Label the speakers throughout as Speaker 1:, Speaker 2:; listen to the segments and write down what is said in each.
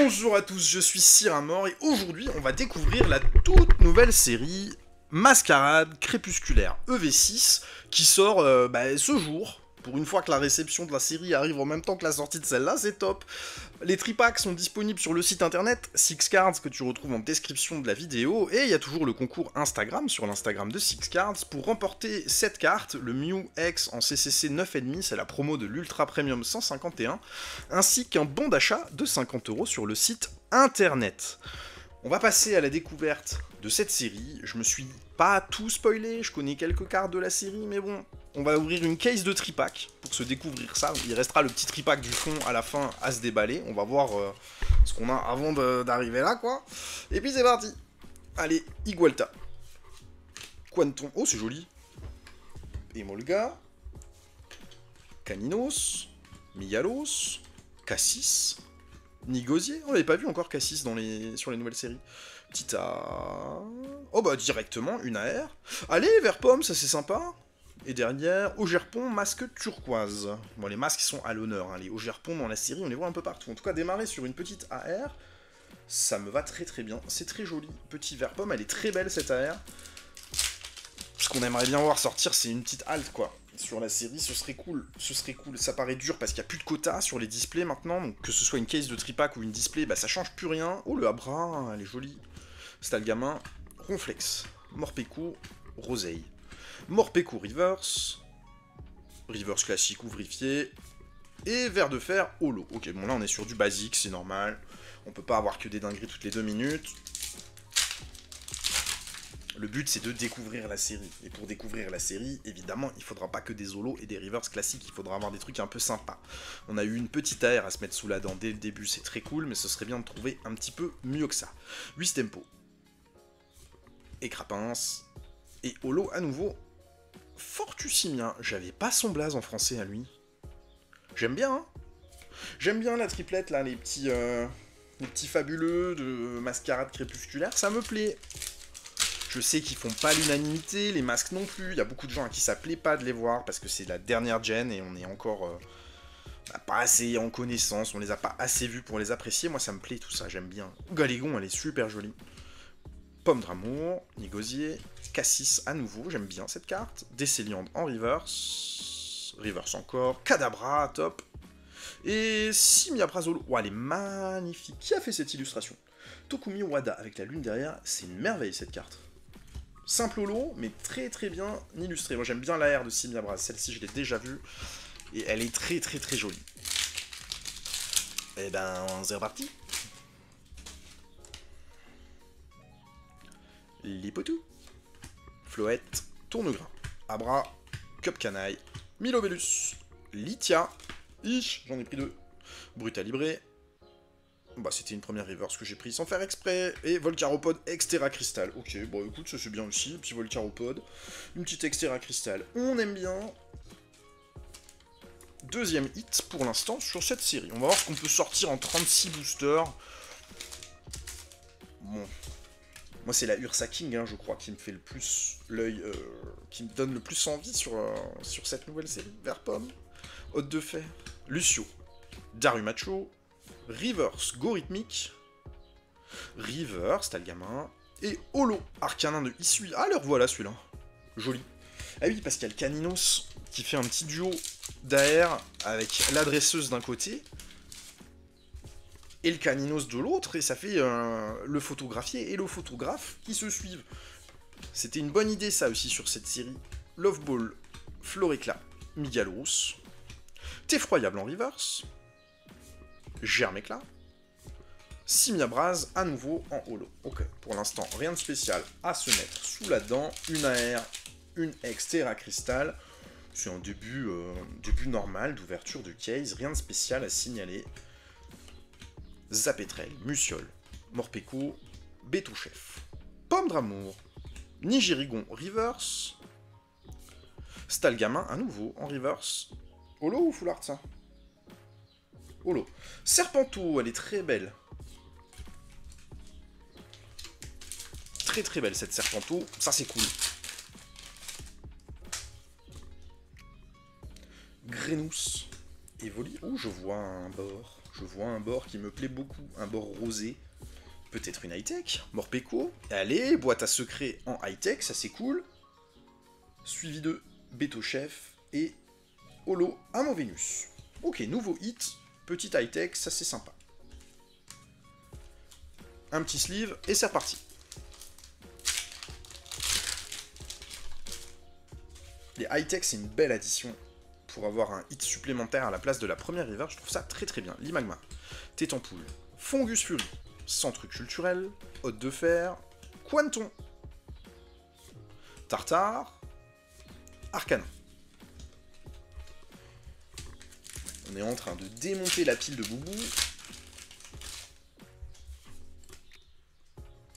Speaker 1: Bonjour à tous, je suis Cyramor et aujourd'hui on va découvrir la toute nouvelle série Mascarade Crépusculaire EV6 qui sort ce jour. Pour une fois que la réception de la série arrive en même temps que la sortie de celle-là, c'est top. Les tripacks sont disponibles sur le site internet Six Cards que tu retrouves en description de la vidéo, et il y a toujours le concours Instagram sur l'Instagram de Six Cards pour remporter cette carte, le Mew X en CCC 9,5, c'est la promo de l'Ultra Premium 151, ainsi qu'un bon d'achat de 50 € sur le site internet. On va passer à la découverte de cette série. Je me suis pas tout spoilé, je connais quelques cartes de la série, mais bon, on va ouvrir une case de tripack pour se découvrir ça. Il restera le petit tripack du fond à la fin à se déballer. On va voir ce qu'on a avant d'arriver là, quoi. Et puis c'est parti. Allez, Igualta. Quanton. Oh, c'est joli. Emolga. Caninos. Mialos. Cassis. Nigosier. On l'avait pas vu encore Cassis sur les nouvelles séries. Petit A. Oh bah directement, une AR. Allez, vert pomme, ça c'est sympa. Et derrière, Augerpon, masque turquoise. Bon, les masques sont à l'honneur, hein. Les Augerpon dans la série, on les voit un peu partout. En tout cas, démarrer sur une petite AR, ça me va très très bien. C'est très joli. Petit vert pomme, elle est très belle cette AR. Ce qu'on aimerait bien voir sortir, c'est une petite halte, quoi. Sur la série, ce serait cool. Ce serait cool. Ça paraît dur parce qu'il n'y a plus de quotas sur les displays maintenant. Donc que ce soit une case de tripack ou une display, bah ça change plus rien. Oh, le Abra, elle est jolie. Stalgamin, Ronflex, Morpeko, Roseille. Morpeko Reverse, Reverse classique ou vérifié, et Ver de Fer Holo. Ok, bon là on est sur du basique, c'est normal. On peut pas avoir que des dingueries toutes les 2 minutes. Le but c'est de découvrir la série. Et pour découvrir la série, évidemment, il faudra pas que des holos et des reverse classiques, il faudra avoir des trucs un peu sympas. On a eu une petite AR à se mettre sous la dent dès le début, c'est très cool, mais ce serait bien de trouver un petit peu mieux que ça. 8 tempo. Et Crapince. Et holo à nouveau. Fortussimien, j'avais pas son blaze en français à lui. J'aime bien, hein. J'aime bien la triplette, là, les petits fabuleux de Mascarade Crépusculaire, ça me plaît. Je sais qu'ils font pas l'unanimité, les masques non plus, il y a beaucoup de gens à qui ça plaît pas de les voir, parce que c'est la dernière gen, et on est encore pas assez en connaissance, on les a pas assez vus pour les apprécier. Moi ça me plaît tout ça, j'aime bien. Galégon, elle est super jolie. Pomme d'amour, Nigosier, Cassis à nouveau, j'aime bien cette carte. Décéliande en reverse. Reverse encore. Kadabra, top. Et Simiabrazolo. Oh, elle est magnifique. Qui a fait cette illustration? Tokumi Wada avec la lune derrière. C'est une merveille cette carte. Simple holo, mais très très bien illustrée. Moi j'aime bien l'AR de Simiabraz. Celle-ci je l'ai déjà vue. Et elle est très très très jolie. Et ben, c'est reparti. Lipotou, Floette, Tournegrain, Abra, Cup Canaille, Milobellus, Litia, j'en ai pris 2, Brutalibré, bah c'était une première reverse que j'ai pris sans faire exprès, et Volcaropod Extera Crystal. Ok, bon écoute, ça c'est bien aussi, un petit Volcaropod, une petite Extera Crystal, on aime bien. Deuxième hit pour l'instant sur cette série. On va voir ce qu'on peut sortir en 36 boosters. Bon. Moi, c'est la Ursa King, hein, je crois, qui me fait le plus l'œil, qui me donne le plus envie sur cette nouvelle série. Vert pomme, Hôte de fer, Lucio, Darumacho, Reverse Gorithmique, Reverse, t'as le gamin, et Holo, Arcanin de Issui. Ah, le revoilà celui-là. Joli. Ah oui, parce qu'il y a le Caninos qui fait un petit duo d'AR avec l'adresseuse d'un côté et le Caninos de l'autre, et ça fait le photographié et le photographe qui se suivent. C'était une bonne idée ça aussi sur cette série. Loveball, Floréclat, Migalos, T'effroyable en reverse, Germéclat, Simiabraz à nouveau en holo. Ok, pour l'instant rien de spécial à se mettre sous la dent, une AR, une Extera Crystal. C'est un début normal d'ouverture de case, rien de spécial à signaler. Zapetrel, Muciole, Morpeko, Bétouchef, Pomme d'amour, Nigérigon reverse, Stalgamin à nouveau en reverse. Holo ou full art ça? Holo. Serpenteau, elle est très belle. Très très belle cette Serpenteau, ça c'est cool. Grenous, Evoli, oh je vois un bord. Je vois un bord qui me plaît beaucoup, un bord rosé. Peut-être une high-tech, Morpeko. Allez, boîte à secret en high-tech, ça c'est cool. Suivi de Beto Chef et Holo Amovenus. Ok, nouveau hit, petite high-tech, ça c'est sympa. Un petit sleeve, et c'est reparti. Les high-tech, c'est une belle addition pour avoir un hit supplémentaire à la place de la première river. Je trouve ça très très bien. Limagma, Tétampoule, Fungus Fury, Centre culturel, Hôte de Fer, Quanton, Tartare, Arcana. On est en train de démonter la pile de boubou.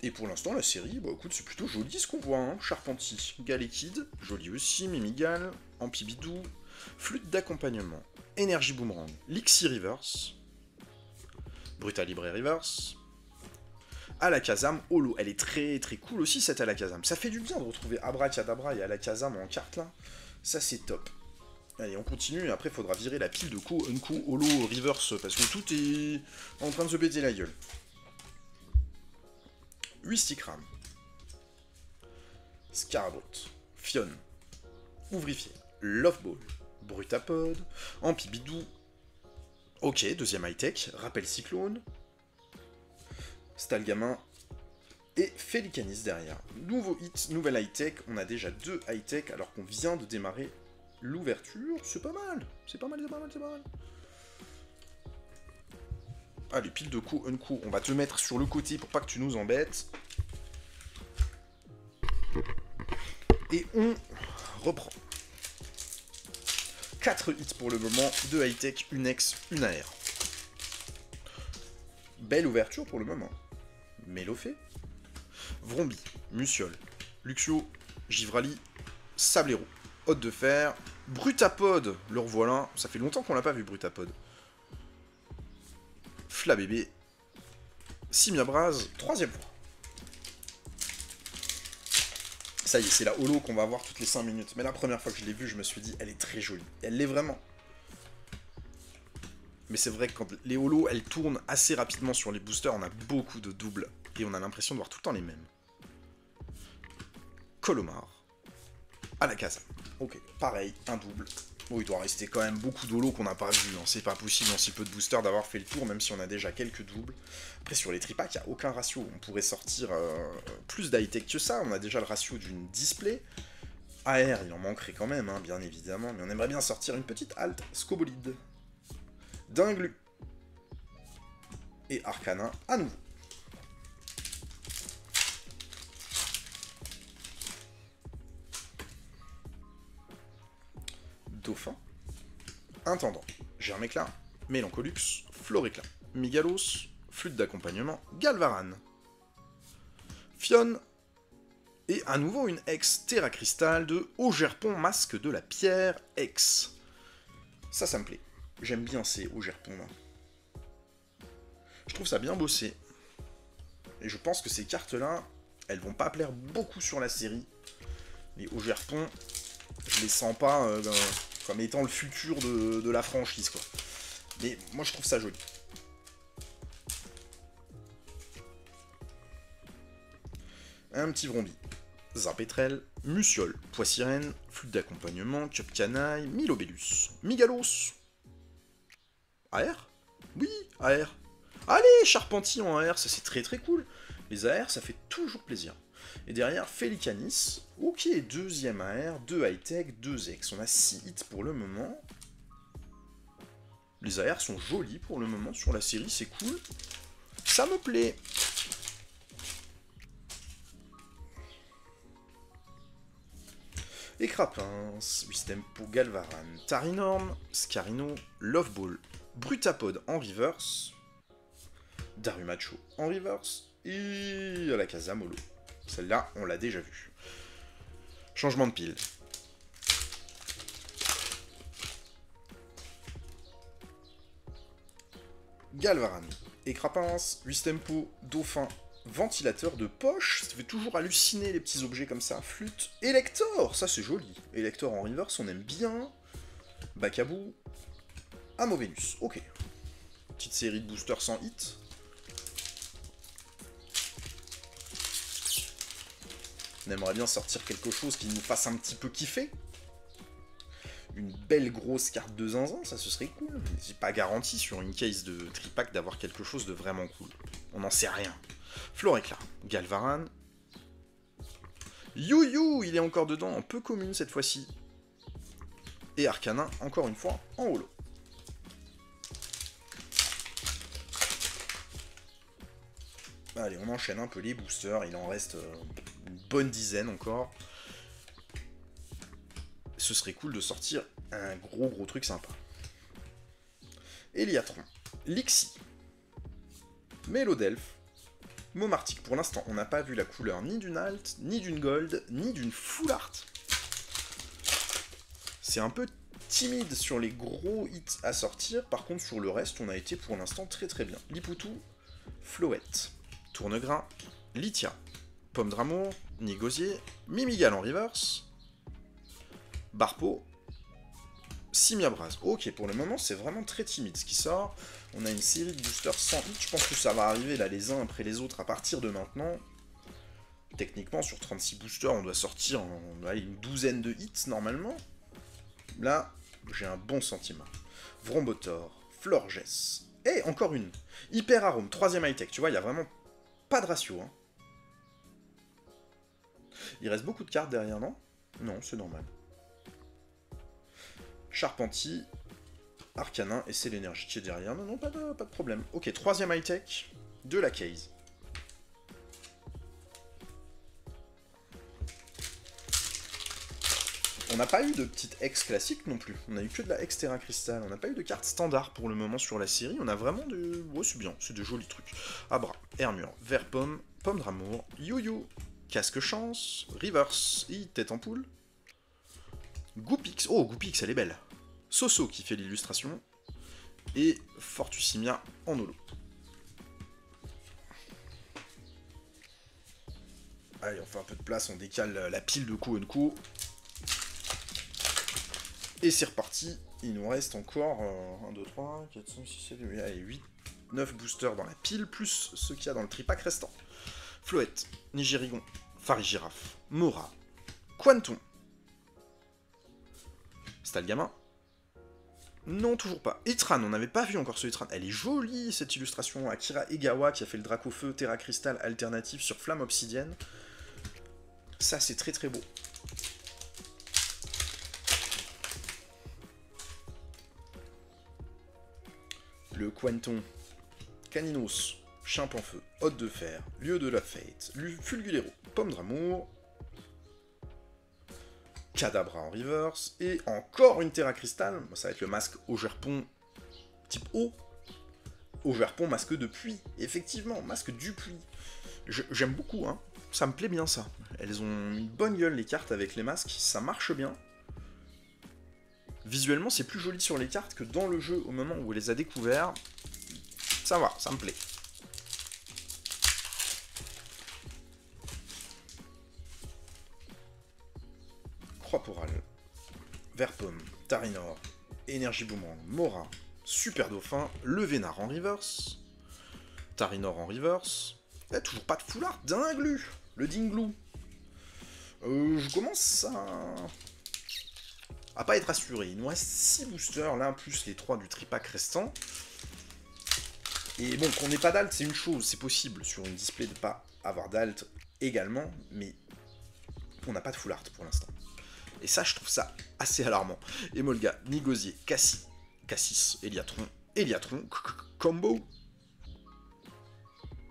Speaker 1: Et pour l'instant, la série, bah écoute, c'est plutôt joli ce qu'on voit, hein. Charpentier, Galekid, joli aussi, Mimigal, Ampibidou, Flûte d'accompagnement, Énergie Boomerang, Lixie Reverse, Brutal Libre Reverse, Alakazam, Holo, elle est très très cool aussi cette Alakazam. Ça fait du bien de retrouver Abracadabra et Alakazam en carte là, ça c'est top. Allez, on continue, et après il faudra virer la pile de Ko, Unko, Holo, Reverse, parce que tout est en train de se péter la gueule. 8 Stickram, Scarabot, Fion, Ouvrifié, Loveball, Brutapod, Ampibidou, ok, deuxième high-tech, Rappel Cyclone, Stalgamin et Félicanis derrière. Nouveau hit, nouvelle high-tech, on a déjà 2 high-tech alors qu'on vient de démarrer l'ouverture, c'est pas mal, c'est pas mal, c'est pas mal, c'est pas mal. Allez, pile de Ko, Unko, on va te mettre sur le côté pour pas que tu nous embêtes. Et on reprend. 4 hits pour le moment, 2 high-tech, une ex, une AR. Belle ouverture pour le moment. Mélofée, Vrombi, Musiole, Luxio, Givrali, Sablero, Hôte de Fer, Brutapod, le revoilà, ça fait longtemps qu'on l'a pas vu Brutapod. Flabébé, Simiabraz, troisième fois. Ça y est, c'est la holo qu'on va voir toutes les 5 minutes. Mais la première fois que je l'ai vue, je me suis dit, elle est très jolie. Et elle l'est vraiment. Mais c'est vrai que quand les holos, elles tournent assez rapidement sur les boosters, on a beaucoup de doubles. Et on a l'impression de voir tout le temps les mêmes. Colomar. Alakazam. Ok, pareil, un double. Bon, il doit rester quand même beaucoup d'holos qu'on n'a pas vu. Hein. C'est pas possible en si peu de boosters d'avoir fait le tour, même si on a déjà quelques doubles. Après, sur les tripacks, il n'y a aucun ratio. On pourrait sortir plus d'high-tech que ça. On a déjà le ratio d'une display. AR, il en manquerait quand même, hein, bien évidemment. Mais on aimerait bien sortir une petite halte Scobolide. Dinglu. Et Arcana à nouveau. Dauphin, Intendant, Germéclin, Mélancolux, Floréclin, Migalos, Flûte d'accompagnement, Galvaran, Fion, et à nouveau une ex Terra Cristal de Augerpon, Masque de la Pierre ex. Ça me plaît. J'aime bien ces Augerpon là. Je trouve ça bien bossé. Et je pense que ces cartes là, elles vont pas plaire beaucoup sur la série. Les Augerpon, je les sens pas comme étant le futur de la franchise, quoi. Mais moi, je trouve ça joli. Un petit Vrombi. Zarpetrel, Musiole, Poissirène, Flûte d'accompagnement, Cupcanaille, Milobellus, Migalos. AR? Oui, AR. Allez, Charpentier en AR, ça c'est très très cool. Les AR, ça fait toujours plaisir. Et derrière, Félicanis. Ok, deuxième AR, 2 high-tech, 2 ex. On a 6 hits pour le moment. Les AR sont jolis pour le moment sur la série, c'est cool. Ça me plaît. Écrapins, Wistempo, Galvaran, Tarinorm, Scarino, Loveball, Brutapod en reverse, Darumacho en reverse, et Alakazam holo. Celle-là, on l'a déjà vue. Changement de pile. Galvaran, Écrapins, Wistempo, Dauphin, Ventilateur de poche, ça fait toujours halluciner les petits objets comme ça. Flûte, Elector, ça c'est joli. Elector en reverse, on aime bien. Bacabou, Amovenus, ok. Petite série de boosters sans hit. On aimerait bien sortir quelque chose qui nous fasse un petit peu kiffer. Une belle grosse carte de zinzin, ça ce serait cool. Mais c'est pas garanti sur une case de tripack d'avoir quelque chose de vraiment cool. On n'en sait rien. Floréclat, Galvaran. You, il est encore dedans, en peu commune cette fois-ci. Et Arcanin, encore une fois, en holo. Allez, on enchaîne un peu les boosters, il en reste une bonne dizaine encore. Ce serait cool de sortir un gros truc sympa. Eliatron, Lixie, Mélodelph, Momartic. Pour l'instant, on n'a pas vu la couleur ni d'une alt, ni d'une gold, ni d'une full art. C'est un peu timide sur les gros hits à sortir, par contre sur le reste, on a été pour l'instant très bien. Lipoutou, Floette, Tournegrain, Lithia, Pomme d'Amour, Nigosier, Mimigal en reverse, Barpo, Simiabras. Ok, pour le moment, c'est vraiment très timide ce qui sort. On a une série de boosters sans hit. Je pense que ça va arriver là les uns après les autres à partir de maintenant. Techniquement, sur 36 boosters, on doit sortir une douzaine de hits normalement. Là, j'ai un bon sentiment. Vrombotor, Florges, et encore une. Hyper Arôme, 3ème high-tech. Tu vois, il n'y a vraiment pas de ratio. Hein. Il reste beaucoup de cartes derrière, non? Non, c'est normal. Charpentier, Arcanin, et c'est l'énergie qui est derrière. Non, pas de problème. Ok, 3ème high-tech de la case. On n'a pas eu de petite X classique non plus. On a eu que de la X Terra Crystal. On n'a pas eu de carte standard pour le moment sur la série. On a vraiment de... Ouais, c'est bien, c'est de jolis trucs. Abra, Hermure, Vert Pomme, Pomme d'Amour, You, Casque Chance, Reverse, et Tête en Poule. Goupix, oh Goupix, elle est belle. Soso qui fait l'illustration. Et Fortusimia en holo. Allez, on fait un peu de place, on décale la pile de Kuonko. Et c'est reparti. Il nous reste encore 1, 2, 3, 4, 5, 6, 7, 8, allez, 8, 9 boosters dans la pile, plus ceux qu'il y a dans le tripack restant. Floette, Nigirigon, Farigiraf, Mora, Quanton. Stalgamin. Non, toujours pas. Itran, on n'avait pas vu encore ce Itran. Elle est jolie, cette illustration. Akira Egawa, qui a fait le Dracofeu Terra Crystal alternatif sur Flamme Obsidienne. Ça, c'est très beau. Le Quanton, Caninos, Chimp en feu, Hôte de fer, Lieu de la fête, Fulgulero, Pomme d'Amour, Kadabra en reverse, et encore une Terra Crystal, ça va être le masque au Gerpon type O. Au Gerpon, masque de pluie, effectivement, masque du pluie. J'aime beaucoup, hein, ça me plaît bien ça. Elles ont une bonne gueule les cartes avec les masques, ça marche bien. Visuellement, c'est plus joli sur les cartes que dans le jeu au moment où on les a découverts. Ça va, ça me plaît. Croix-Porale, Vert-Pomme, Tarinor, Énergie Boomerang, Mora, Super Dauphin, le Vénard en reverse, Tarinor en reverse, et toujours pas de full art, dingue, le Dinglou. Je commence à pas être assuré. Il nous reste 6 boosters, là, plus les 3 du tripack restant. Et bon, qu'on n'ait pas d'alt, c'est une chose, c'est possible sur une display de pas avoir d'alt également, mais on n'a pas de full art pour l'instant. Et ça, je trouve ça assez alarmant. Emolga, Nigosier, Cassis, Eliatron, combo.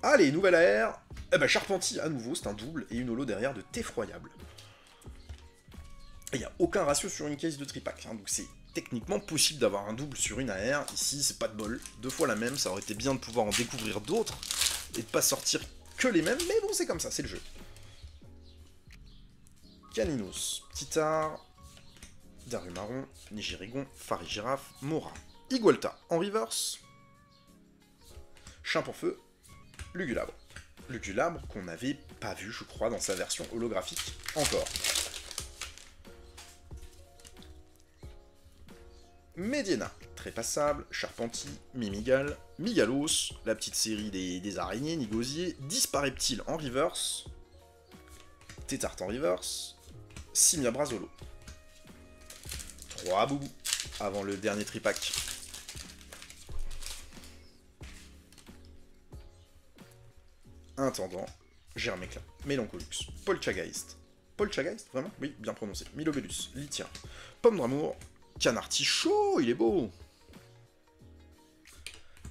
Speaker 1: Allez, nouvelle AR. Eh ben, Charpentier à nouveau, c'est un double, et une holo derrière de Effroyable. Il n'y a aucun ratio sur une case de tripack, hein, donc c'est techniquement possible d'avoir un double sur une AR. Ici, c'est pas de bol. 2 fois la même, ça aurait été bien de pouvoir en découvrir d'autres, et de pas sortir que les mêmes, mais bon, c'est comme ça, c'est le jeu. Caninos, Titar, Darumaron, Nigirigon, Farigiraf, Mora, Igualta en reverse, Chimp en feu, Lugulabre. Lugulabre qu'on n'avait pas vu, je crois, dans sa version holographique encore. Mediena, Trépassable, Charpentier, Mimigal, Migalos, la petite série des araignées, Nigosier, Dispareptile en reverse, Tétart en reverse, Simia Brazolo. 3 boubous avant le dernier tripack. Intendant, Germecla, Mélancolux, Poltergeist. Poltergeist, vraiment? Oui, bien prononcé. Milobellus, Lithia, Pomme d'amour, Canartichaud, il est beau.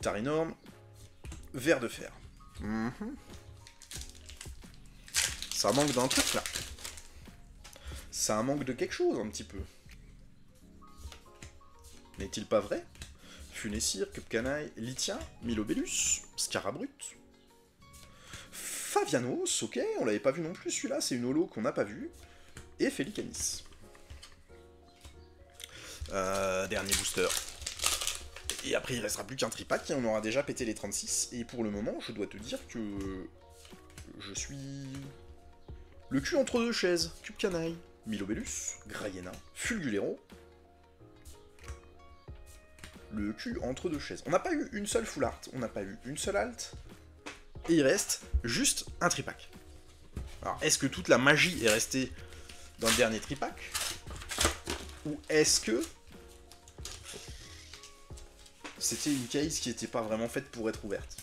Speaker 1: Tarinorme, Ver de fer. Ça manque d'un truc là. Ça manque de quelque chose un petit peu. N'est-il pas vrai? Funessir, Cupcanaille, Lithia, Milobellus, Scarabrut. Favianos, ok, on l'avait pas vu non plus celui-là, c'est une holo qu'on n'a pas vue. Et Felicanis. Dernier booster. Et après il restera plus qu'un tripack et on aura déjà pété les 36. Et pour le moment, je dois te dire que... je suis... le cul entre deux chaises. Cupcanaille, Milobellus, Grayena, Fulgulero. Le cul entre deux chaises. On n'a pas eu une seule full art, on n'a pas eu une seule alt. Et il reste juste un tripack. Alors, est-ce que toute la magie est restée dans le dernier tripack? Ou est-ce que c'était une case qui n'était pas vraiment faite pour être ouverte?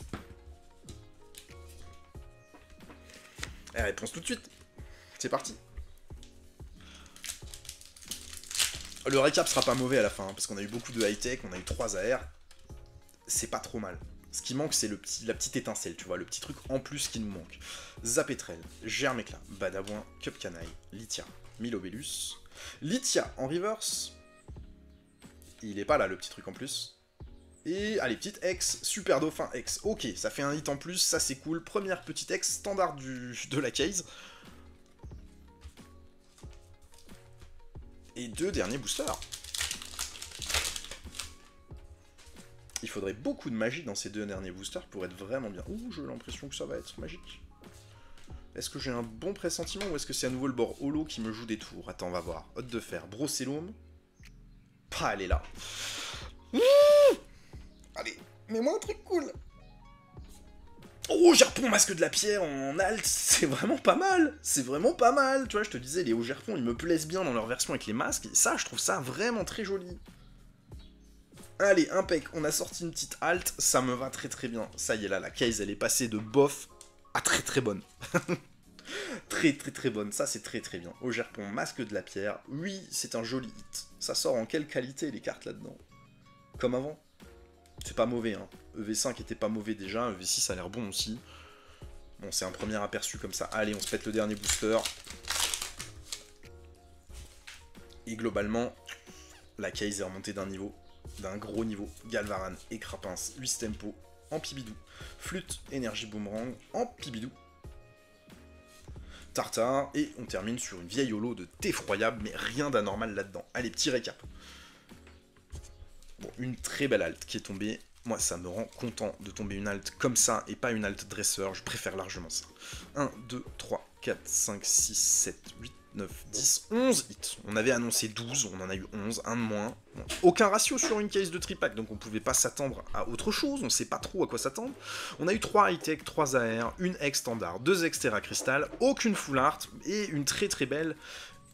Speaker 1: Et réponse tout de suite. C'est parti. Le récap sera pas mauvais à la fin, hein, parce qu'on a eu beaucoup de high-tech, on a eu 3 AR. C'est pas trop mal. Ce qui manque, c'est la petite étincelle, tu vois, le petit truc en plus qui nous manque. Zapetrel, Germecla, Badabouin, Cupcanaille, Lithia, Milobellus. Lithia en reverse. Il est pas là, le petit truc en plus. Et, allez, petite X, Super Dauphin X. Ok, ça fait un hit en plus, ça c'est cool. Première petite X, standard de la case. Et 2 derniers boosters. Il faudrait beaucoup de magie dans ces 2 derniers boosters pour être vraiment bien. Ouh, j'ai l'impression que ça va être magique. Est-ce que j'ai un bon pressentiment ou est-ce que c'est à nouveau le bord holo qui me joue des tours? Attends, on va voir. Hôte de fer, Brocellum. Ah, elle est là. Ouh, allez, mets-moi un truc cool. Oh, Gerpon, masque de la pierre en alt, c'est vraiment pas mal. C'est vraiment pas mal. Tu vois, je te disais, les hauts Gerpon, ils me plaisent bien dans leur version avec les masques. Et ça, je trouve ça vraiment très joli. Allez, impec, on a sorti une petite halte, ça me va très très bien. Ça y est là, la case elle est passée de bof à très très bonne. Très très très bonne, ça c'est très très bien. Au Gerpon, masque de la pierre, oui c'est un joli hit. Ça sort en quelle qualité les cartes là-dedans? Comme avant? C'est pas mauvais hein. EV5 était pas mauvais déjà, EV6 a l'air bon aussi. Bon c'est un premier aperçu comme ça. Allez, on se pète le dernier booster. Et globalement, la case est remontée d'un niveau. D'un gros niveau, Galvaran et Crapins, 8 tempo en pibidou, Flûte, Énergie Boomerang en pibidou, Tartare, et on termine sur une vieille holo de effroyable, mais rien d'anormal là-dedans. Allez, petit récap. Bon, une très belle alt qui est tombée, moi ça me rend content de tomber une alt comme ça, et pas une alt dresseur, je préfère largement ça. 1, 2, 3, 4, 5, 6, 7, 8, 9, 10, 11 hits. On avait annoncé 12, on en a eu 11, un de moins. Bon, aucun ratio sur une case de tripack, donc on pouvait pas s'attendre à autre chose, on sait pas trop à quoi s'attendre. On a eu 3 high-tech, 3 AR, une X standard, 2 X Terra Crystal, aucune full art, et une très très belle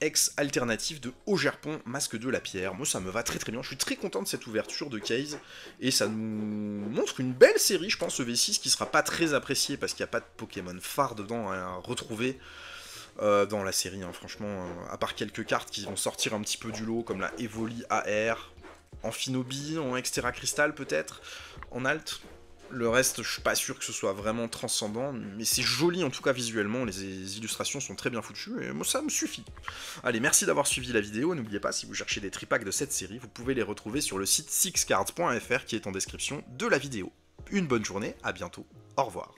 Speaker 1: X alternative de Haut Gerpon, masque de la pierre. Moi ça me va très très bien, je suis très content de cette ouverture de case, et ça nous montre une belle série, je pense, EV6, qui sera pas très appréciée, parce qu'il n'y a pas de Pokémon phare dedans à retrouver. Dans la série, hein, franchement, à part quelques cartes qui vont sortir un petit peu du lot, comme la Evoli AR, en Finobi, en Extera Crystal peut-être, en alt. Le reste, je suis pas sûr que ce soit vraiment transcendant, mais c'est joli en tout cas visuellement, les illustrations sont très bien foutues, et moi ça me suffit. Allez, merci d'avoir suivi la vidéo, n'oubliez pas, si vous cherchez des tripacks de cette série, vous pouvez les retrouver sur le site sixcards.fr qui est en description de la vidéo. Une bonne journée, à bientôt, au revoir.